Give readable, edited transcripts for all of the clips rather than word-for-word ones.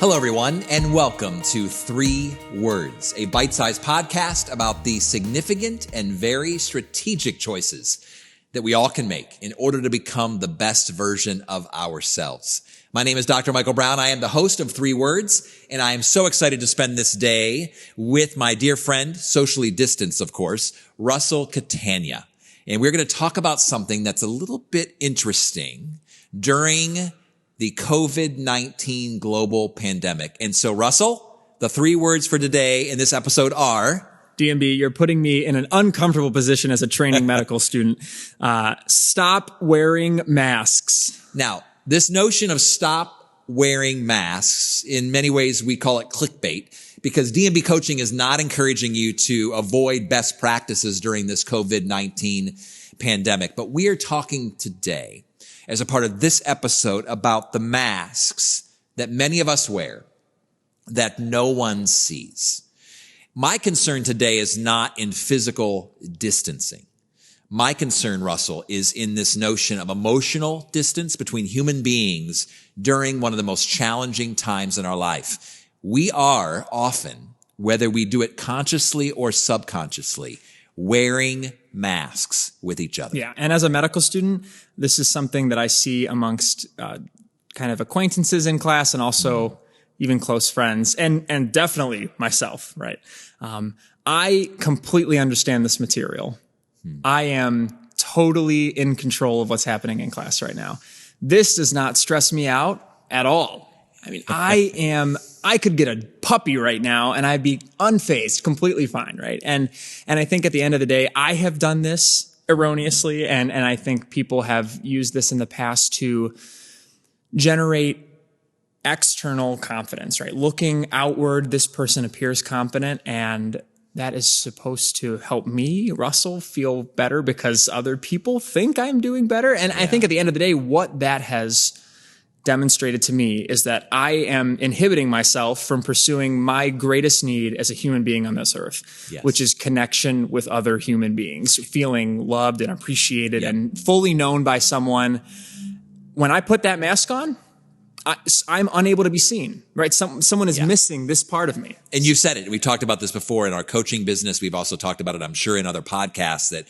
Hello, everyone, and welcome to 3 Words, a bite-sized podcast about the significant and very strategic choices that we all can make in order to become the best version of ourselves. My name is Dr. Michael Brown. I am the host of 3 Words, and I am so excited to spend this day with my dear friend, socially distanced, of course, Russell Catania. And we're going to talk about something that's a little bit interesting during the COVID-19 global pandemic. And so, Russell, the 3 words for today in this episode are... DMB, you're putting me in an uncomfortable position as a training medical student. Stop wearing masks. Now, this notion of stop wearing masks, in many ways we call it clickbait, because DMB coaching is not encouraging you to avoid best practices during this COVID-19 pandemic. But we are talking today, as a part of this episode, about the masks that many of us wear that no one sees. My concern today is not in physical distancing. My concern, Russell, is in this notion of emotional distance between human beings during one of the most challenging times in our life. We are often, whether we do it consciously or subconsciously, wearing masks with each other. Yeah. And as a medical student, this is something that I see amongst kind of acquaintances in class and also even close friends and definitely myself, right? I completely understand this material. I am totally in control of what's happening in class right now. This does not stress me out at all. I mean, I could get a puppy right now and I'd be unfazed, completely fine, right? And I think at the end of the day, I have done this erroneously, and I think people have used this in the past to generate external confidence, right? Looking outward, this person appears confident, and that is supposed to help me, Russell, feel better because other people think I'm doing better. And I think at the end of the day, what that has demonstrated to me is that I am inhibiting myself from pursuing my greatest need as a human being on this earth, which is connection with other human beings, feeling loved and appreciated and fully known by someone. When I put that mask on, I'm unable to be seen, right? Someone is missing this part of me. And you said it. We've talked about this before in our coaching business. We've also talked about it, I'm sure, in other podcasts, that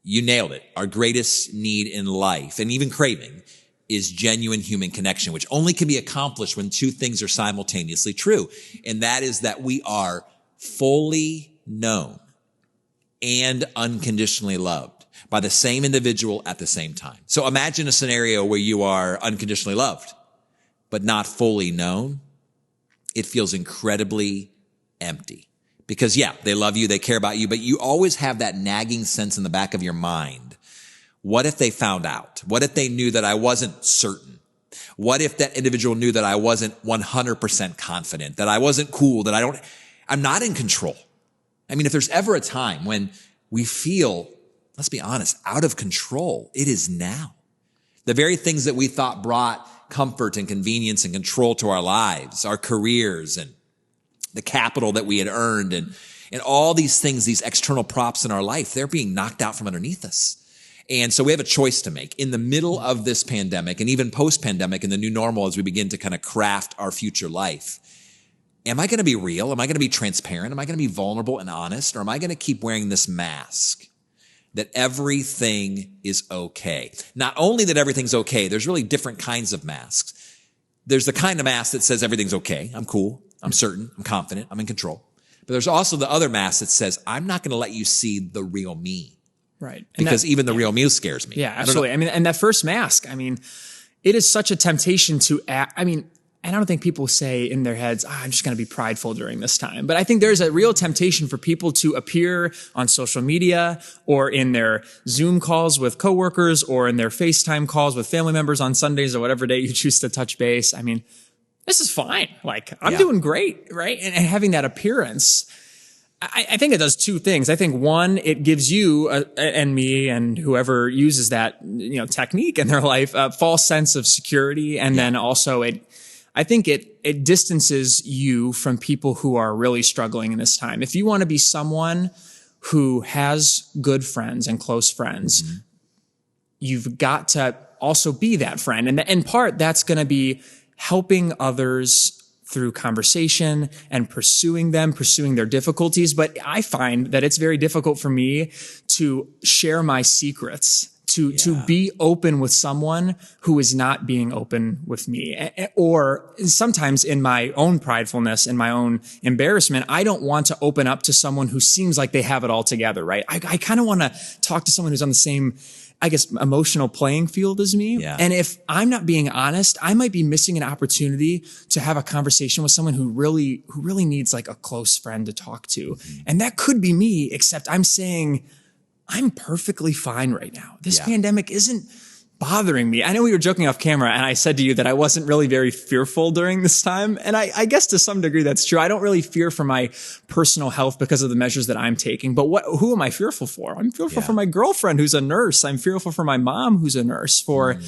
you nailed it. Our greatest need in life, and even craving, is genuine human connection, which only can be accomplished when 2 things are simultaneously true. And that is that we are fully known and unconditionally loved by the same individual at the same time. So imagine a scenario where you are unconditionally loved, but not fully known. It feels incredibly empty because, they love you, they care about you, but you always have that nagging sense in the back of your mind. What if they found out? What if they knew that I wasn't certain? What if that individual knew that I wasn't 100% confident, that I wasn't cool, that I'm not in control? I mean, if there's ever a time when we feel, let's be honest, out of control, it is now. The very things that we thought brought comfort and convenience and control to our lives, our careers, and the capital that we had earned, and all these things, these external props in our life, they're being knocked out from underneath us. And so we have a choice to make in the middle of this pandemic and even post-pandemic in the new normal as we begin to kind of craft our future life. Am I going to be real? Am I going to be transparent? Am I going to be vulnerable and honest? Or am I going to keep wearing this mask that everything is okay? Not only that everything's okay, there's really different kinds of masks. There's the kind of mask that says everything's okay. I'm cool. I'm certain. I'm confident. I'm in control. But there's also the other mask that says, I'm not going to let you see the real me. Right. Because even the real me scares me. Yeah, absolutely. I mean, and that first mask, it is such a temptation to act. And I don't think people say in their heads, I'm just going to be prideful during this time. But I think there's a real temptation for people to appear on social media or in their Zoom calls with coworkers or in their FaceTime calls with family members on Sundays or whatever day you choose to touch base. This is fine. I'm doing great, right? And having that appearance, I think it does 2 things. I think 1, it gives you and me and whoever uses that, technique in their life, a false sense of security. And then also I think it distances you from people who are really struggling in this time. If you want to be someone who has good friends and close friends, you've got to also be that friend. And in part, that's going to be helping others through conversation and pursuing their difficulties. But I find that it's very difficult for me to share my secrets, to be open with someone who is not being open with me. Or sometimes in my own pridefulness and my own embarrassment, I don't want to open up to someone who seems like they have it all together, right? I kind of want to talk to someone who's on the same, I guess, emotional playing field as me. Yeah. And if I'm not being honest, I might be missing an opportunity to have a conversation with someone who really needs like a close friend to talk to. Mm-hmm. And that could be me, except I'm saying, I'm perfectly fine right now. This pandemic isn't bothering me. I know we were joking off camera and I said to you that I wasn't really very fearful during this time. And I guess to some degree that's true. I don't really fear for my personal health because of the measures that I'm taking. But who am I fearful for? I'm fearful for my girlfriend who's a nurse. I'm fearful for my mom who's a nurse, for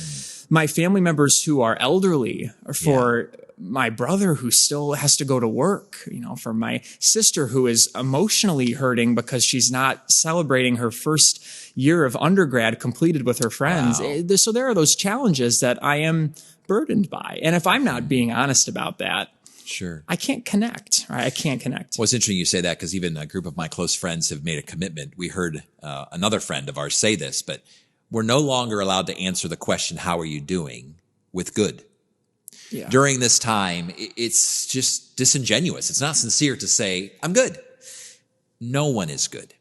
my family members who are elderly, or for my brother who still has to go to work, for my sister who is emotionally hurting because she's not celebrating her first year of undergrad completed with her friends. Wow. So there are those challenges that I am burdened by. And if I'm not being honest about that, sure, I can't connect. Right? I can't connect. Well, it's interesting you say that, because even a group of my close friends have made a commitment. We heard another friend of ours say this, but we're no longer allowed to answer the question, how are you doing, with good. Yeah. During this time, it's just disingenuous. It's not sincere to say, I'm good. No one is good.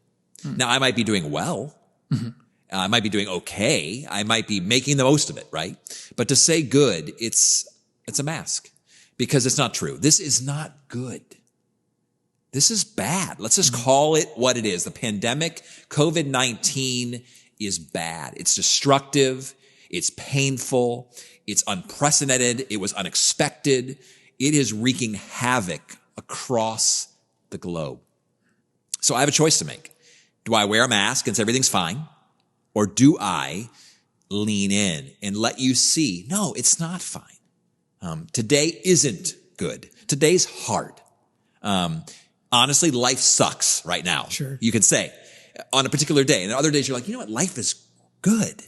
Now, I might be doing well. Mm-hmm. I might be doing okay. I might be making the most of it, right? But to say good, it's a mask, because it's not true. This is not good. This is bad. Let's just call it what it is. The pandemic, COVID-19, is bad. It's destructive. It's painful. It's unprecedented. It was unexpected. It is wreaking havoc across the globe. So I have a choice to make. Do I wear a mask and say everything's fine? Or do I lean in and let you see, no, it's not fine. Today isn't good. Today's hard. Honestly, life sucks right now. Sure. You can say on a particular day. And other days you're like, you know what? Life is good.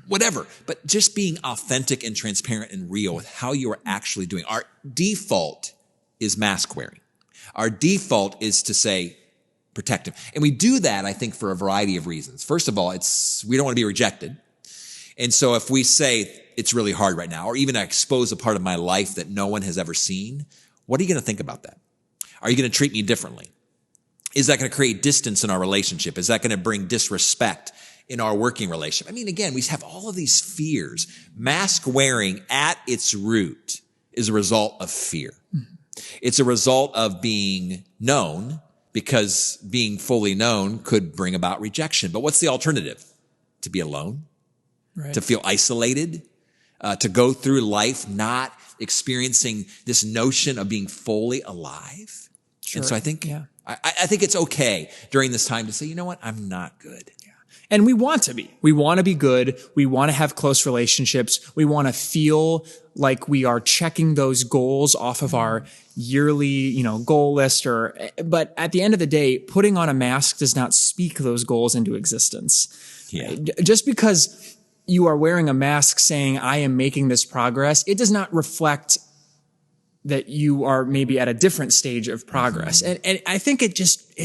Whatever. But just being authentic and transparent and real with how you are actually doing. Our default is mask wearing. Our default is to say, protect him. And we do that, I think, for a variety of reasons. First of all, we don't want to be rejected. And so if we say it's really hard right now, or even I expose a part of my life that no one has ever seen, what are you going to think about that? Are you going to treat me differently? Is that going to create distance in our relationship? Is that going to bring disrespect in our working relationship? I mean, again, we have all of these fears. Mask wearing at its root is a result of fear. It's a result of being known, because being fully known could bring about rejection. But what's the alternative? To be alone, right? To feel isolated, to go through life not experiencing this notion of being fully alive. Sure. And so I think, I think it's okay during this time to say, you know what? I'm not good. Yeah. And we want to be. We want to be good. We want to have close relationships. We want to feel like we are checking those goals off of our yearly, goal list. But at the end of the day, putting on a mask does not speak those goals into existence. Yeah. Right? Just because you are wearing a mask saying, I am making this progress, it does not reflect that you are maybe at a different stage of progress. Mm-hmm. And I think it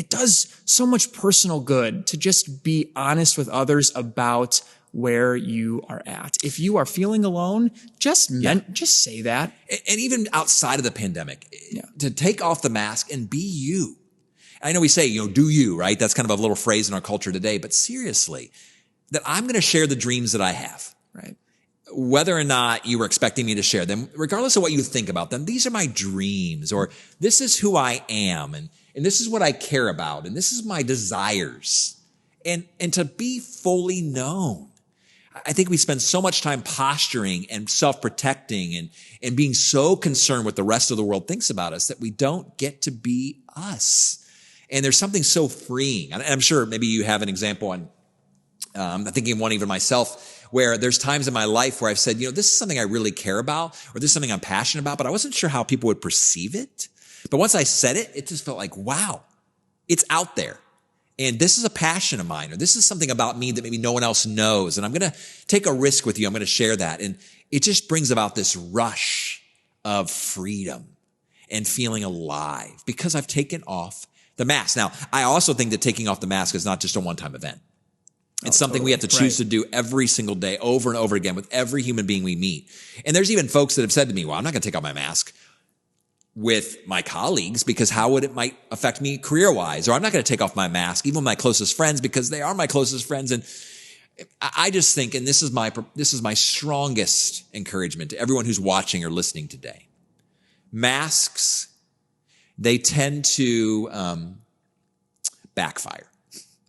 does so much personal good to just be honest with others about where you are at. If you are feeling alone, just say that. And even outside of the pandemic, to take off the mask and be you. I know we say, do you, right? That's kind of a little phrase in our culture today, but seriously, that I'm going to share the dreams that I have. Right. Whether or not you were expecting me to share them, regardless of what you think about them, these are my dreams, or this is who I am, and this is what I care about, and this is my desires. And to be fully known. I think we spend so much time posturing and self-protecting and being so concerned with the rest of the world thinks about us that we don't get to be us. And there's something so freeing. And I'm sure maybe you have an example on, I'm thinking of one even myself, where there's times in my life where I've said, this is something I really care about, or this is something I'm passionate about, but I wasn't sure how people would perceive it. But once I said it, it just felt like, wow, it's out there. And this is a passion of mine, or this is something about me that maybe no one else knows. And I'm going to take a risk with you. I'm going to share that. And it just brings about this rush of freedom. and feeling alive because I've taken off the mask. Now, I also think that taking off the mask is not just a one-time event. It's something we have to choose to do every single day, over and over again, with every human being we meet. And there's even folks that have said to me, well, I'm not going to take off my mask with my colleagues because how would it might affect me career-wise? Or I'm not going to take off my mask, even with my closest friends, because they are my closest friends. And I just think, and this is my strongest encouragement to everyone who's watching or listening today. Masks, they tend to backfire.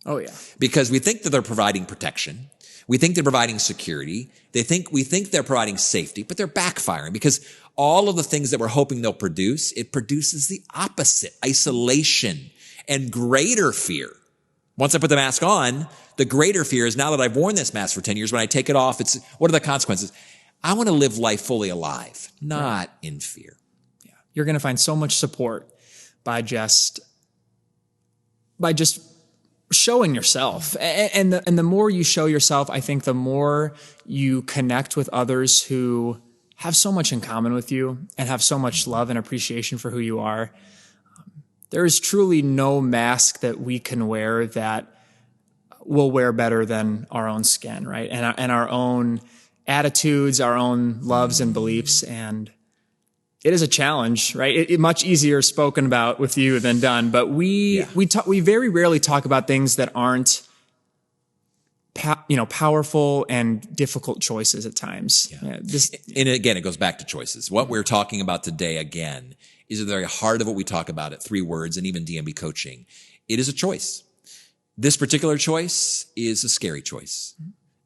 Oh, yeah. Because we think that they're providing protection. We think they're providing security. We think they're providing safety, but they're backfiring because all of the things that we're hoping they'll produce, it produces the opposite: isolation and greater fear. Once I put the mask on, the greater fear is now that I've worn this mask for 10 years, when I take it off, what are the consequences? I want to live life fully alive, not in fear. Yeah. You're going to find so much support by just showing yourself. And the more you show yourself, I think the more you connect with others who have so much in common with you and have so much love and appreciation for who you are. There is truly no mask that we can wear that will wear better than our own skin, right? And our own attitudes, our own loves and beliefs. And it is a challenge, right? It much easier spoken about with you than done. But we very rarely talk about things that aren't, powerful and difficult choices at times. Yeah. And again, it goes back to choices. What we're talking about today, again, is at the very heart of what we talk about at 3 Words and even DMB coaching. It is a choice. This particular choice is a scary choice.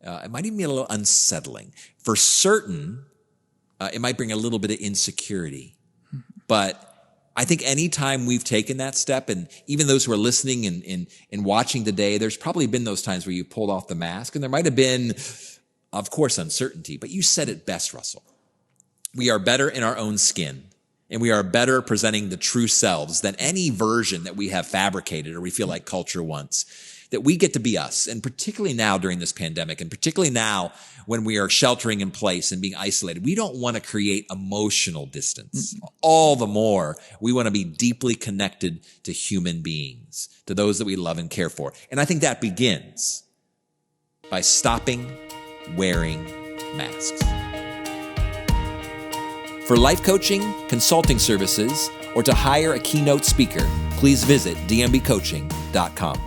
It might even be a little unsettling. For certain, it might bring a little bit of insecurity. But I think anytime we've taken that step, and even those who are listening and watching today, there's probably been those times where you pulled off the mask, and there might have been, of course, uncertainty. But you said it best, Russell. We are better in our own skin, and we are better presenting the true selves than any version that we have fabricated or we feel like culture wants. That we get to be us, and particularly now during this pandemic, and particularly now when we are sheltering in place and being isolated, we don't want to create emotional distance. All the more, we want to be deeply connected to human beings, to those that we love and care for. And I think that begins by stopping wearing masks. For life coaching, consulting services, or to hire a keynote speaker, please visit dmbcoaching.com.